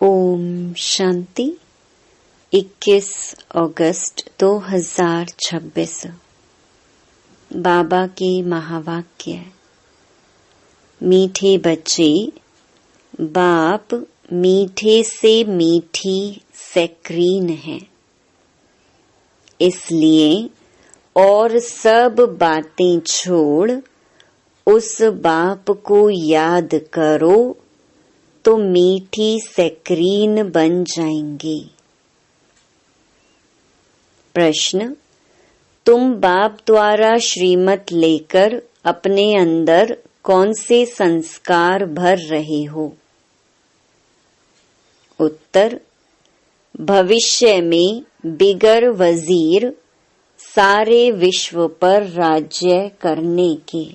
ओम शांति। 21 अगस्त 2026 बाबा के महावाक्य। मीठे बच्चे, बाप मीठे से मीठी सैक्रीन है, इसलिए और सब बातें छोड़ उस बाप को याद करो तो मीठी सैक्रीन बन जाएंगे। प्रश्न: तुम बाप द्वारा श्रीमत लेकर अपने अंदर कौन से संस्कार भर रहे हो? उत्तर: भविष्य में बिगर वजीर सारे विश्व पर राज्य करने के।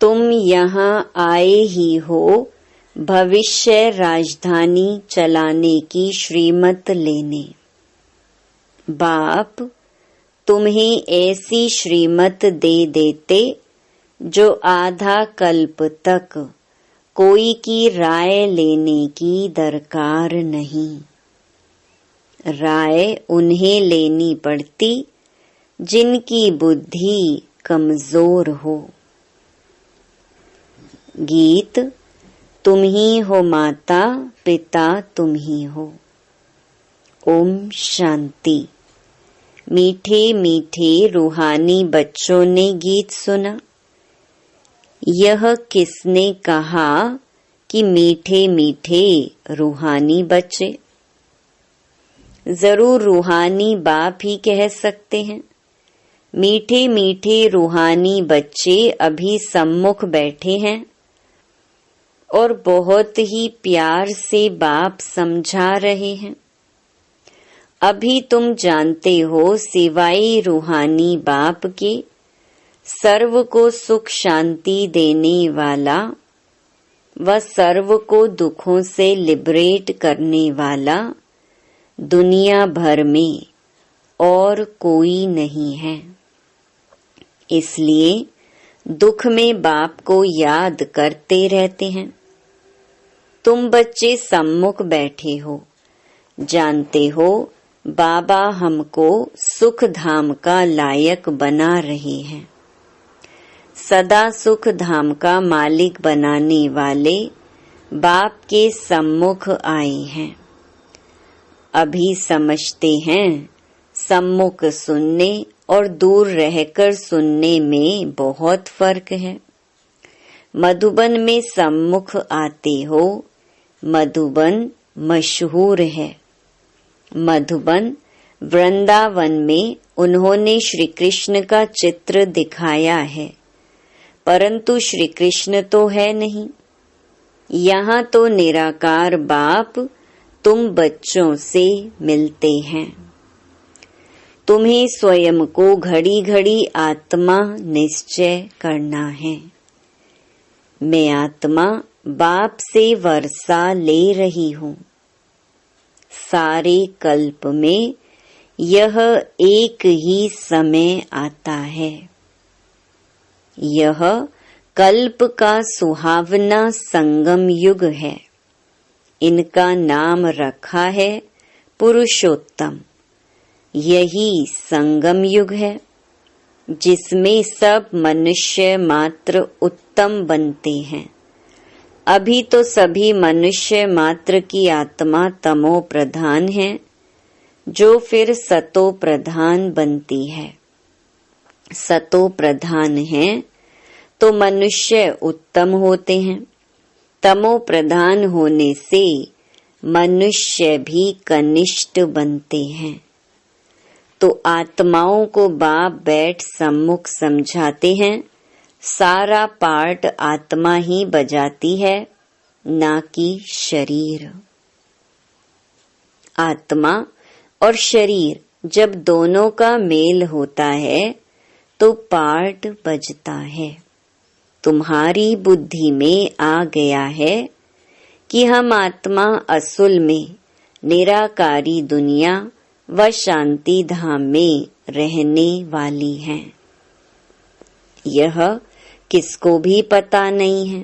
तुम यहाँ आए ही हो भविष्य राजधानी चलाने की श्रीमत लेने। बाप तुम्हें ऐसी श्रीमत दे देते जो आधा कल्प तक कोई की राय लेने की दरकार नहीं। राय उन्हें लेनी पड़ती जिनकी बुद्धि कमजोर हो। गीत: तुम ही हो माता पिता तुम ही हो। ओम शांति। मीठे मीठे रूहानी बच्चों ने गीत सुना। यह किसने कहा कि मीठे मीठे रूहानी बच्चे? जरूर रूहानी बाप ही कह सकते हैं। मीठे मीठे रूहानी बच्चे अभी सम्मुख बैठे हैं और बहुत ही प्यार से बाप समझा रहे हैं। अभी तुम जानते हो सिवाय रूहानी बाप के सर्व को सुख शांति देने वाला व सर्व को दुखों से लिबरेट करने वाला दुनिया भर में और कोई नहीं है। इसलिए दुख में बाप को याद करते रहते हैं। तुम बच्चे सम्मुख बैठे हो, जानते हो बाबा हमको सुख धाम का लायक बना रहे हैं। सदा सुख धाम का मालिक बनाने वाले बाप के सम्मुख आए हैं। अभी समझते हैं सम्मुख सुनने और दूर रहकर सुनने में बहुत फर्क है। मधुबन में सम्मुख आते हो, मधुबन मशहूर है। मधुबन वृंदावन में उन्होंने श्री कृष्ण का चित्र दिखाया है, परंतु श्री कृष्ण तो है नहीं। यहाँ तो निराकार बाप तुम बच्चों से मिलते हैं। तुम्हें स्वयं को घड़ी घड़ी आत्मा निश्चय करना है। मैं आत्मा बाप से वर्षा ले रही हूँ। सारे कल्प में यह एक ही समय आता है। यह कल्प का सुहावना संगम युग है। इनका नाम रखा है पुरुषोत्तम। यही संगम युग है जिसमें सब मनुष्य मात्र उत्तम बनते हैं। अभी तो सभी मनुष्य मात्र की आत्मा तमो प्रधान है, जो फिर सतो प्रधान बनती है। सतो प्रधान है तो मनुष्य उत्तम होते हैं। तमो प्रधान होने से मनुष्य भी कनिष्ठ बनते हैं। तो आत्माओं को बाप बैठ सम्मुख समझाते हैं। सारा पार्ट आत्मा ही बजाती है, ना कि शरीर। आत्मा और शरीर जब दोनों का मेल होता है तो पार्ट बजता है। तुम्हारी बुद्धि में आ गया है कि हम आत्मा असुल में निराकारी दुनिया व शांति धाम में रहने वाली हैं। यह किसको भी पता नहीं है।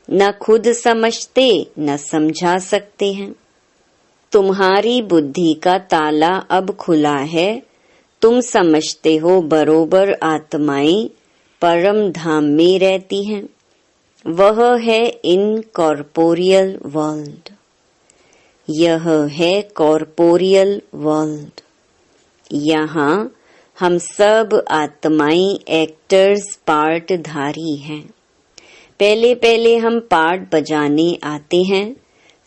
न खुद समझते न समझा सकते हैं। तुम्हारी बुद्धि का ताला अब खुला है। तुम समझते हो बरोबर आत्माएं परम धाम में रहती हैं। वह है इनकॉर्पोरियल वर्ल्ड। यह है कॉर्पोरियल वर्ल्ड। यहाँ हम सब आत्माएं एक्टर्स पार्टधारी हैं। पहले पहले हम पार्ट बजाने आते हैं,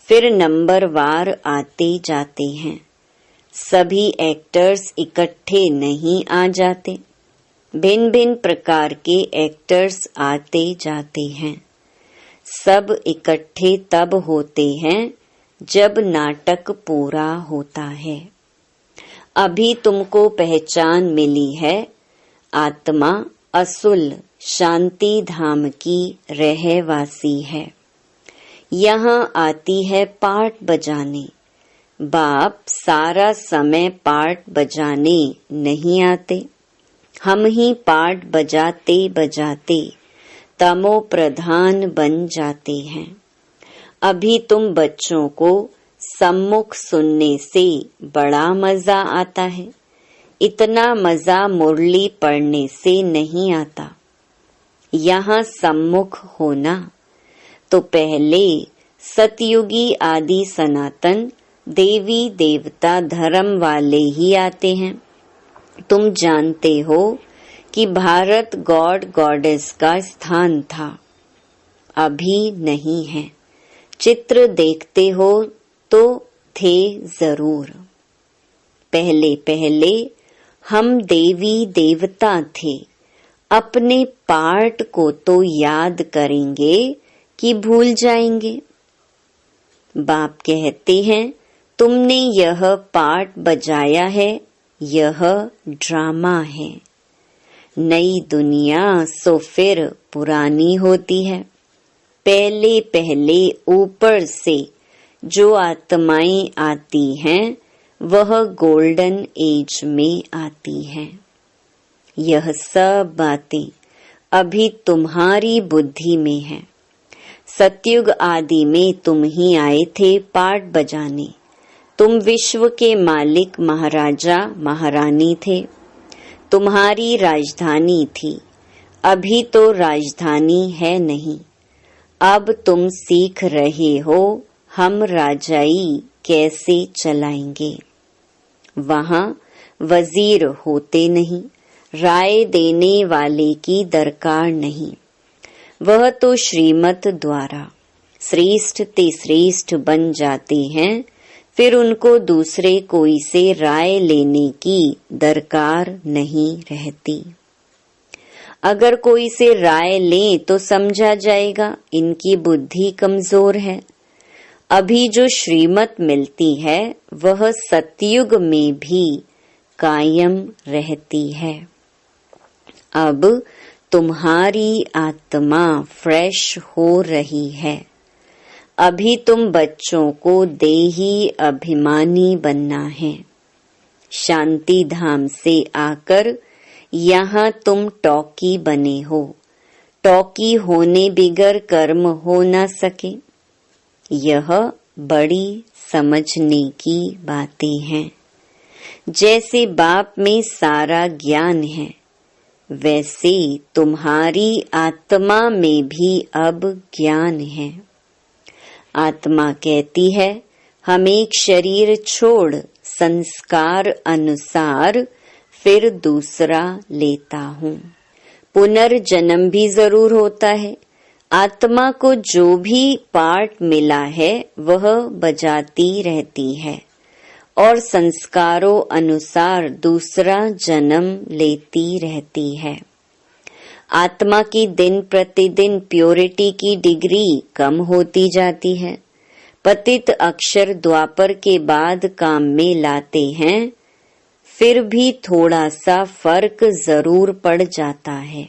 फिर नंबरवार आते जाते हैं। सभी एक्टर्स इकट्ठे नहीं आ जाते, भिन्न भिन्न प्रकार के एक्टर्स आते जाते हैं। सब इकट्ठे तब होते हैं जब नाटक पूरा होता है। अभी तुमको पहचान मिली है। आत्मा असुल शांति धाम की रहवासी है। यहाँ आती है पार्ट बजाने। बाप सारा समय पार्ट बजाने नहीं आते। हम ही पार्ट बजाते बजाते तमो प्रधान बन जाते हैं। अभी तुम बच्चों को सम्मुख सुनने से बड़ा मजा आता है। इतना मजा मुरली पढ़ने से नहीं आता। यहाँ सम्मुख होना तो पहले सतयुगी आदि सनातन देवी देवता धर्म वाले ही आते हैं। तुम जानते हो कि भारत गॉड गॉडेस का स्थान था, अभी नहीं है। चित्र देखते हो तो थे जरूर। पहले पहले हम देवी देवता थे। अपने पार्ट को तो याद करेंगे कि भूल जाएंगे। बाप कहते हैं तुमने यह पार्ट बजाया है, यह ड्रामा है। नई दुनिया सो फिर पुरानी होती है। पहले पहले ऊपर से जो आत्माएं आती हैं वह गोल्डन एज में आती हैं। यह सब बातें अभी तुम्हारी बुद्धि में है। सतयुग आदि में तुम ही आए थे पार्ट बजाने। तुम विश्व के मालिक महाराजा महारानी थे। तुम्हारी राजधानी थी। अभी तो राजधानी है नहीं। अब तुम सीख रहे हो हम राजाई कैसे चलाएंगे। वहाँ वजीर होते नहीं, राय देने वाले की दरकार नहीं। वह तो श्रीमत द्वारा श्रेष्ठ ते श्रेष्ठ बन जाते हैं। फिर उनको दूसरे कोई से राय लेने की दरकार नहीं रहती। अगर कोई से राय लें तो समझा जाएगा इनकी बुद्धि कमजोर है। अभी जो श्रीमत मिलती है वह सतयुग में भी कायम रहती है। अब तुम्हारी आत्मा फ्रेश हो रही है। अभी तुम बच्चों को देही अभिमानी बनना है। शांति धाम से आकर यहाँ तुम टॉकी बने हो। टॉकी होने बिगर कर्म हो न सके। यह बड़ी समझने की बातें हैं। जैसे बाप में सारा ज्ञान है, वैसे तुम्हारी आत्मा में भी अब ज्ञान है। आत्मा कहती है हम एक शरीर छोड़ संस्कार अनुसार फिर दूसरा लेता हूँ। पुनर्जन्म भी जरूर होता है। आत्मा को जो भी पार्ट मिला है वह बजाती रहती है और संस्कारों अनुसार दूसरा जन्म लेती रहती है। आत्मा की दिन प्रतिदिन प्योरिटी की डिग्री कम होती जाती है। पतित अक्षर द्वापर के बाद काम में लाते हैं, फिर भी थोड़ा सा फर्क जरूर पड़ जाता है।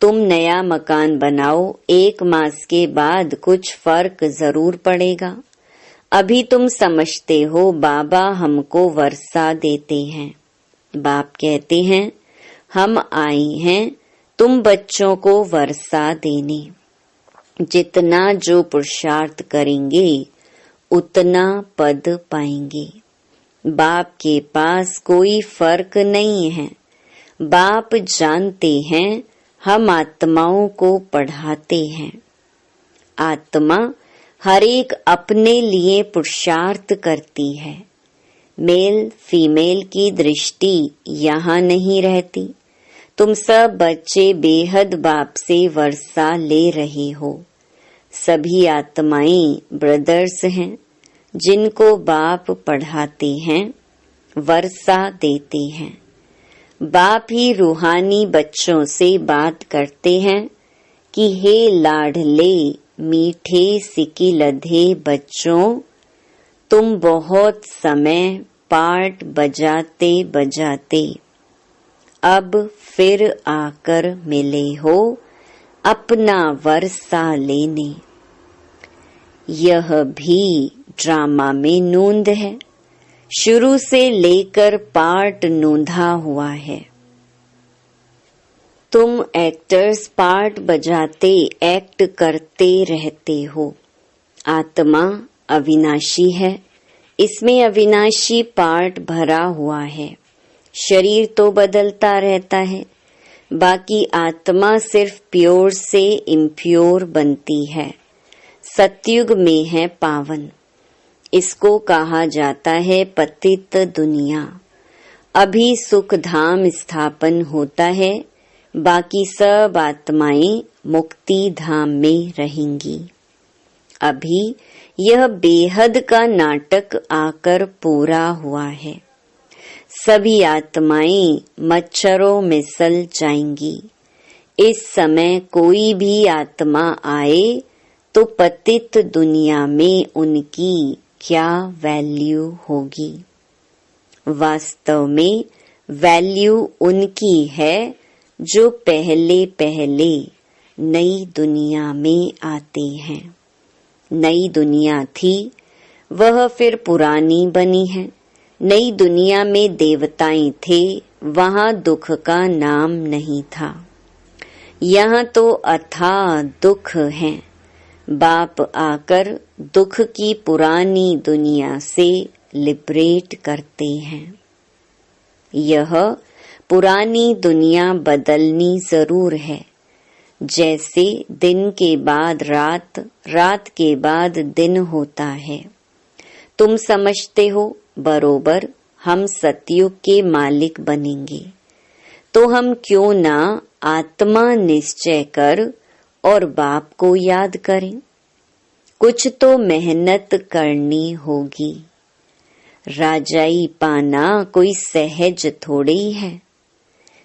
तुम नया मकान बनाओ, 1 मास के बाद कुछ फर्क जरूर पड़ेगा। अभी तुम समझते हो बाबा हमको वर्षा देते हैं। बाप कहते हैं हम आए हैं तुम बच्चों को वर्षा देने। जितना जो पुरुषार्थ करेंगे उतना पद पाएंगे। बाप के पास कोई फर्क नहीं है। बाप जानते हैं हम आत्माओं को पढ़ाते हैं। आत्मा हर एक अपने लिए पुरुषार्थ करती है। मेल फीमेल की दृष्टि यहाँ नहीं रहती। तुम सब बच्चे बेहद बाप से वर्षा ले रहे हो। सभी आत्माएं ब्रदर्स हैं जिनको बाप पढ़ाते हैं, वर्षा देते हैं। बाप ही रूहानी बच्चों से बात करते हैं कि हे लाडले मीठे सिकिलधे बच्चों, तुम बहुत समय पार्ट बजाते बजाते अब फिर आकर मिले हो अपना वर्षा लेने। यह भी ड्रामा में नोंद है। शुरू से लेकर पार्ट नोंधा हुआ है। तुम एक्टर्स पार्ट बजाते एक्ट करते रहते हो। आत्मा अविनाशी है। इसमें अविनाशी पार्ट भरा हुआ है। शरीर तो बदलता रहता है। बाकी आत्मा सिर्फ प्योर से इम्प्योर बनती है। सतयुग में है पावन। इसको कहा जाता है पतित दुनिया। अभी सुख धाम स्थापन होता है। बाकी सब आत्माएं मुक्ति धाम में रहेंगी। अभी यह बेहद का नाटक आकर पूरा हुआ है। सभी आत्माएं मच्छरों में सल जाएंगी। इस समय कोई भी आत्मा आए तो पतित दुनिया में उनकी क्या वैल्यू होगी। वास्तव में वैल्यू उनकी है जो पहले पहले नई दुनिया में आते हैं। नई दुनिया थी, वह फिर पुरानी बनी है। नई दुनिया में देवताएं थे, वहां दुख का नाम नहीं था। यहाँ तो अथाह दुख है। बाप आकर दुख की पुरानी दुनिया से लिबरेट करते हैं। यह पुरानी दुनिया बदलनी जरूर है। जैसे दिन के बाद रात, रात के बाद दिन होता है। तुम समझते हो बरोबर हम सतयुग के मालिक बनेंगे, तो हम क्यों ना आत्मा निश्चय कर और बाप को याद करें। कुछ तो मेहनत करनी होगी। राजाई पाना कोई सहज थोड़ी है।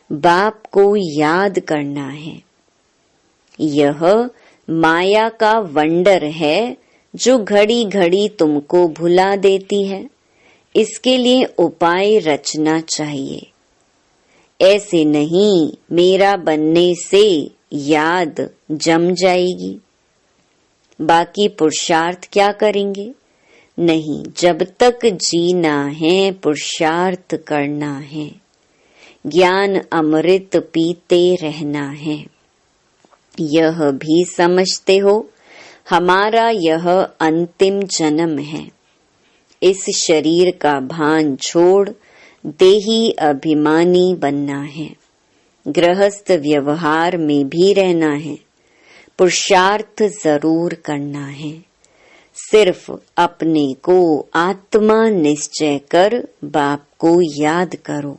बाप को याद करना है। यह माया का वंडर है जो घड़ी घड़ी तुमको भुला देती है। इसके लिए उपाय रचना चाहिए। ऐसे नहीं मेरा बनने से याद जम जाएगी। बाकी पुरुषार्थ क्या करेंगे? नहीं, जब तक जीना है पुरुषार्थ करना है। ज्ञान अमृत पीते रहना है। यह भी समझते हो हमारा यह अंतिम जन्म है। इस शरीर का भान छोड़ देही अभिमानी बनना है। गृहस्थ व्यवहार में भी रहना है। पुरुषार्थ जरूर करना है। सिर्फ अपने को आत्मा निश्चय कर बाप को याद करो।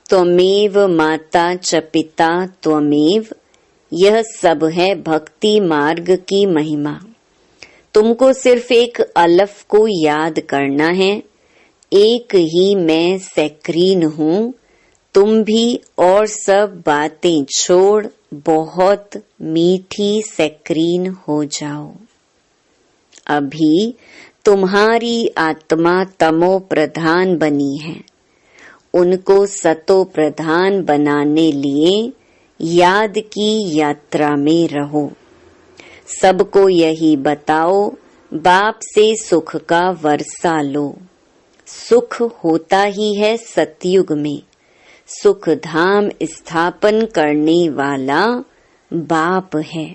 त्वमेव माता च पिता त्वमेव, यह सब है भक्ति मार्ग की महिमा। तुमको सिर्फ एक अलफ को याद करना है। एक ही मैं सैक्रीन हूँ। तुम भी और सब बातें छोड़ बहुत मीठी सैक्रीन हो जाओ। अभी तुम्हारी आत्मा तमो प्रधान बनी है। उनको सतो प्रधान बनाने लिए याद की यात्रा में रहो। सबको यही बताओ, बाप से सुख का वर्षा लो। सुख होता ही है सतयुग में। सुख धाम स्थापन करने वाला बाप है।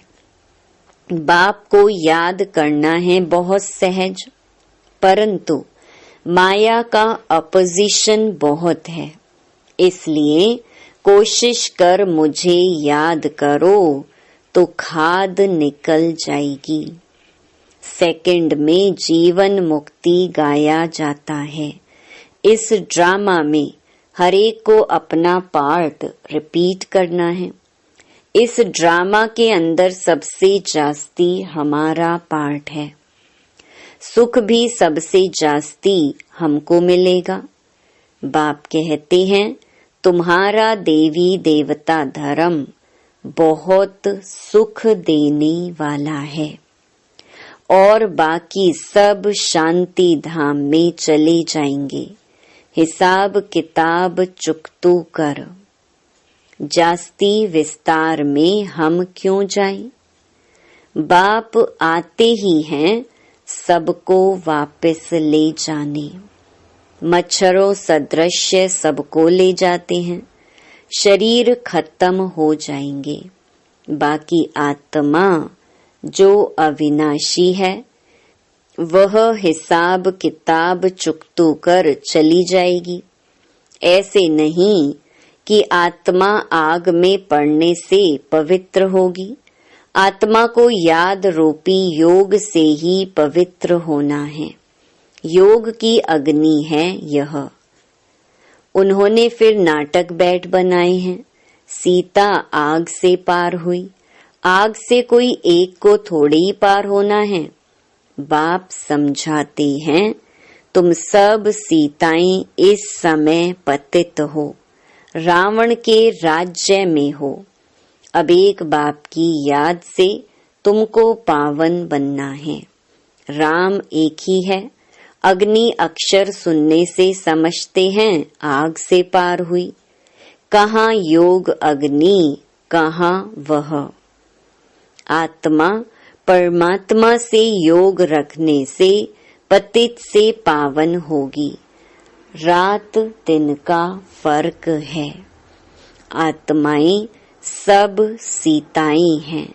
बाप को याद करना है बहुत सहज, परंतु माया का अपोजिशन बहुत है, इसलिए कोशिश कर मुझे याद करो तो खाद निकल जाएगी। सेकंड में जीवन मुक्ति गाया जाता है। इस ड्रामा में हर एक को अपना पार्ट रिपीट करना है। इस ड्रामा के अंदर सबसे जास्ती हमारा पार्ट है। सुख भी सबसे जास्ती हमको मिलेगा। बाप कहते हैं तुम्हारा देवी देवता धर्म बहुत सुख देने वाला है और बाकी सब शांति धाम में चले जाएंगे। हिसाब किताब चुकतू कर। जास्ती विस्तार में हम क्यों जाएं? बाप आते ही हैं सबको वापस ले जाने। मच्छरों सदृश सबको ले जाते हैं। शरीर खत्म हो जाएंगे। बाकी आत्मा जो अविनाशी है वह हिसाब किताब चुकतू कर चली जाएगी। ऐसे नहीं कि आत्मा आग में पड़ने से पवित्र होगी। आत्मा को याद रूपी योग से ही पवित्र होना है। योग की अग्नि है यह। उन्होंने फिर नाटक बैठ बनाए हैं। सीता आग से पार हुई। आग से कोई एक को थोड़ी ही पार होना है। बाप समझाते हैं तुम सब सीताएं इस समय पतित हो, रावण के राज्य में हो। अब एक बाप की याद से तुमको पावन बनना है। राम एक ही है। अग्नि अक्षर सुनने से समझते हैं आग से पार हुई। कहाँ योग अग्नि, कहाँ वह। आत्मा परमात्मा से योग रखने से पतित से पावन होगी। रात दिन का फर्क है। आत्माएं सब सीताएं हैं।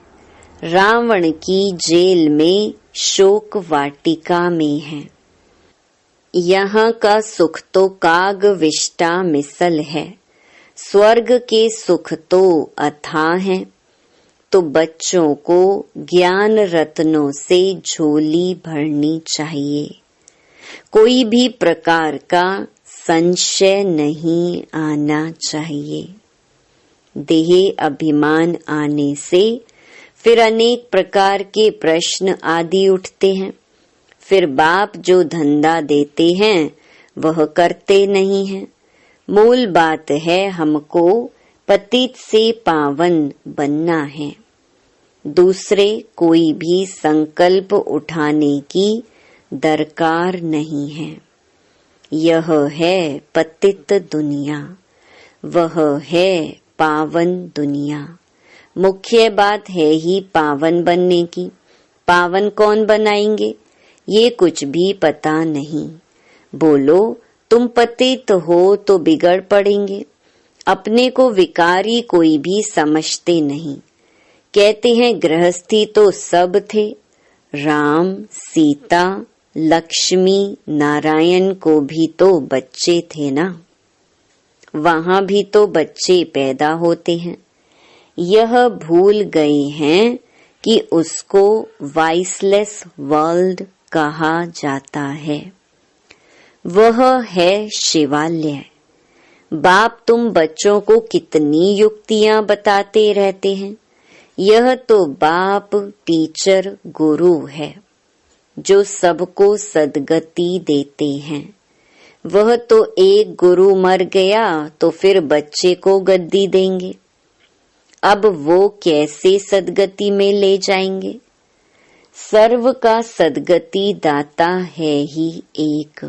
रावण की जेल में शोक वाटिका में है। यहाँ का सुख तो काग विष्टा मिसल है। स्वर्ग के सुख तो अथाह हैं। तो बच्चों को ज्ञान रत्नों से झोली भरनी चाहिए। कोई भी प्रकार का संशय नहीं आना चाहिए। देह अभिमान आने से फिर अनेक प्रकार के प्रश्न आदि उठते हैं। फिर बाप जो धंधा देते हैं वह करते नहीं हैं। मूल बात है हमको पतित से पावन बनना है। दूसरे कोई भी संकल्प उठाने की दरकार नहीं है। यह है पतित दुनिया, वह है पावन दुनिया। मुख्य बात है ही पावन बनने की। पावन कौन बनाएंगे ये कुछ भी पता नहीं। बोलो तुम पतित हो तो बिगड़ पड़ेंगे। अपने को विकारी कोई भी समझते नहीं। कहते हैं गृहस्थी तो सब थे। राम, सीता, लक्ष्मी, नारायण को भी तो बच्चे थे ना। वहां भी तो बच्चे पैदा होते हैं। यह भूल गए हैं कि उसको वॉइसलेस वर्ल्ड कहा जाता है। वह है शिवालय। बाप तुम बच्चों को कितनी युक्तियां बताते रहते हैं। यह तो बाप टीचर गुरु है जो सबको सद्गति देते हैं। वह तो एक गुरु मर गया तो फिर बच्चे को गद्दी देंगे। अब वो कैसे सद्गति में ले जाएंगे? सर्व का सद्गति दाता है ही एक।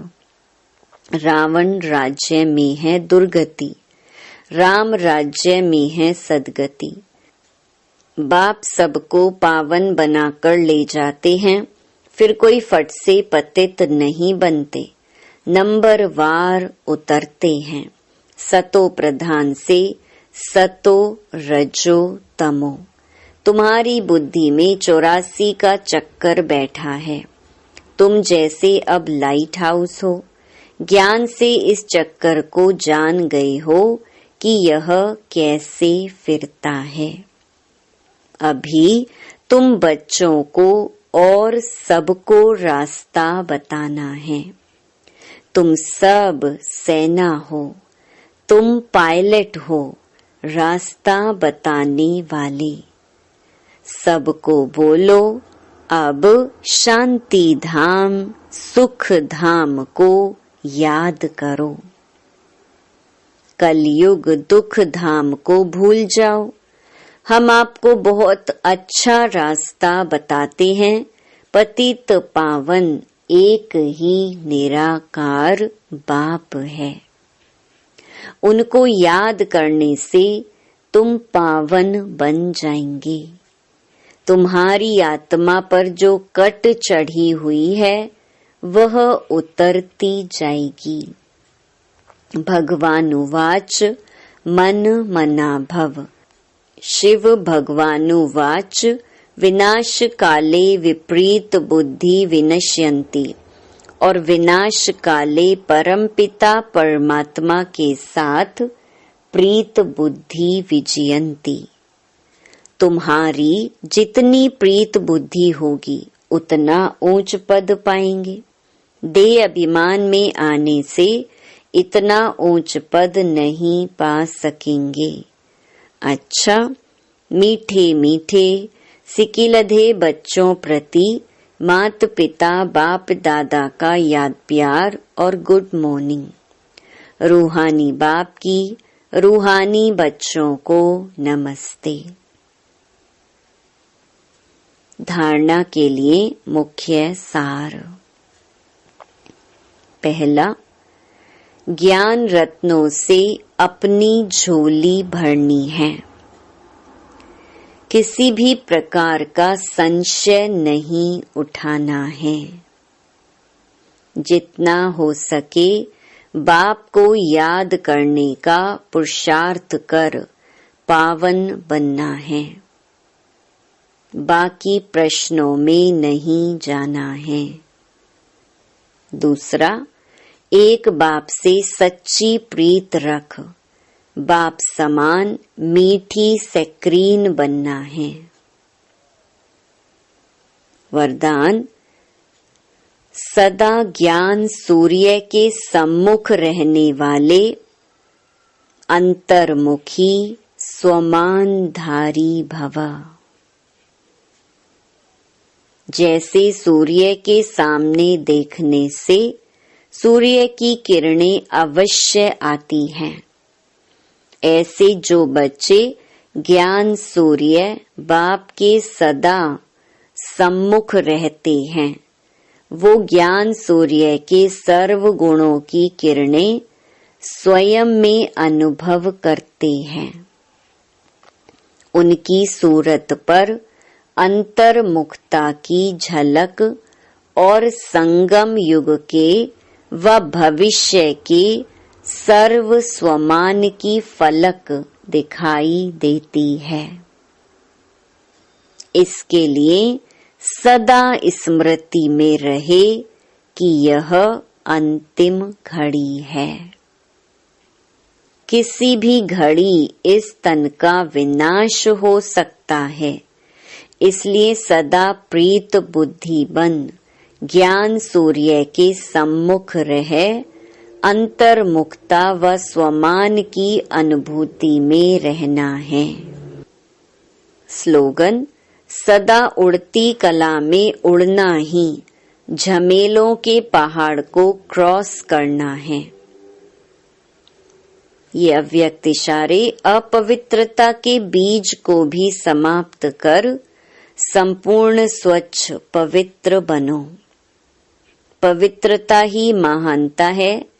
रावण राज्य में है दुर्गति, राम राज्य में है सद्गति। बाप सबको पावन बनाकर ले जाते हैं। फिर कोई फट से पतित नहीं बनते, नंबर वार उतरते हैं। सतो प्रधान से सतो रजो तमो, तुम्हारी बुद्धि में 84 का चक्कर बैठा है। तुम जैसे अब लाइट हाउस हो, ज्ञान से इस चक्कर को जान गए हो कि यह कैसे फिरता है। अभी तुम बच्चों को और सबको रास्ता बताना है। तुम सब सेना हो, तुम पायलट हो, रास्ता बताने वाले। सबको बोलो, अब शांति धाम, सुख धाम को याद करो। कलयुग दुख धाम को भूल जाओ। हम आपको बहुत अच्छा रास्ता बताते हैं। पतित पावन एक ही निराकार बाप है। उनको याद करने से तुम पावन बन जाएंगे। तुम्हारी आत्मा पर जो कट चढ़ी हुई है वह उतरती जाएगी। भगवानुवाच मन मना भव। शिव भगवानुवाच विनाश काले विपरीत बुद्धि विनश्यन्ति। और विनाश काले परमपिता परमात्मा के साथ प्रीत बुद्धि विजयन्ति। तुम्हारी जितनी प्रीत बुद्धि होगी उतना ऊंच पद पाएंगे। देह अभिमान में आने से इतना ऊंच पद नहीं पा सकेंगे। अच्छा, मीठे मीठे सिकिलधे बच्चों प्रति मात पिता बाप दादा का याद प्यार और गुड मॉर्निंग। रूहानी बाप की रूहानी बच्चों को नमस्ते। धारणा के लिए मुख्य सार। पहला, ज्ञान रत्नों से अपनी झोली भरनी है। किसी भी प्रकार का संशय नहीं उठाना है। जितना हो सके बाप को याद करने का पुरुषार्थ कर पावन बनना है। बाकी प्रश्नों में नहीं जाना है। दूसरा, एक बाप से सच्ची प्रीत रख। बाप समान मीठी सक्रीन बनना है। वरदान, सदा ज्ञान सूर्य के सम्मुख रहने वाले अंतर्मुखी स्वमानधारी भव। जैसे सूर्य के सामने देखने से सूर्य की किरणें अवश्य आती हैं, ऐसे जो बच्चे ज्ञान सूर्य बाप के सदा सम्मुख रहते हैं वो ज्ञान सूर्य के सर्व गुणों की किरणें स्वयं में अनुभव करते हैं। उनकी सूरत पर अंतर्मुखता की झलक और संगम युग के व भविष्य के सर्व स्वमान की फलक दिखाई देती है। इसके लिए सदा स्मृति में रहे कि यह अंतिम घड़ी है। किसी भी घड़ी इस तन का विनाश हो सकता है। इसलिए सदा प्रीत बुद्धि बन ज्ञान सूर्य के सम्मुख रहे अंतर्मुखता व स्वमान की अनुभूति में रहना है। स्लोगन, सदा उड़ती कला में उड़ना ही झमेलों के पहाड़ को क्रॉस करना है। ये अव्यक्त इशारे अपवित्रता के बीज को भी समाप्त कर संपूर्ण स्वच्छ पवित्र बनो। पवित्रता ही महानता है।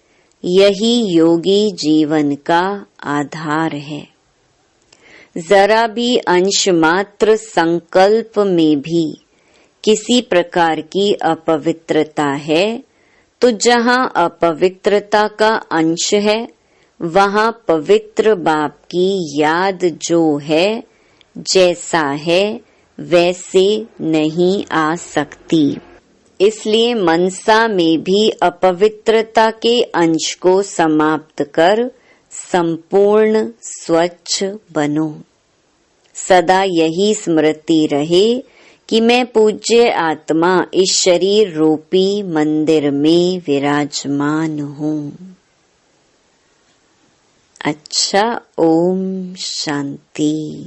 यही योगी जीवन का आधार है। जरा भी अंश मात्र संकल्प में भी किसी प्रकार की अपवित्रता है तो जहाँ अपवित्रता का अंश है वहाँ पवित्र बाप की याद जो है जैसा है वैसे नहीं आ सकती। इसलिए मनसा में भी अपवित्रता के अंश को समाप्त कर संपूर्ण स्वच्छ बनो। सदा यही स्मृति रहे कि मैं पूज्य आत्मा इस शरीर रूपी मंदिर में विराजमान हूँ। अच्छा, ओम शांति।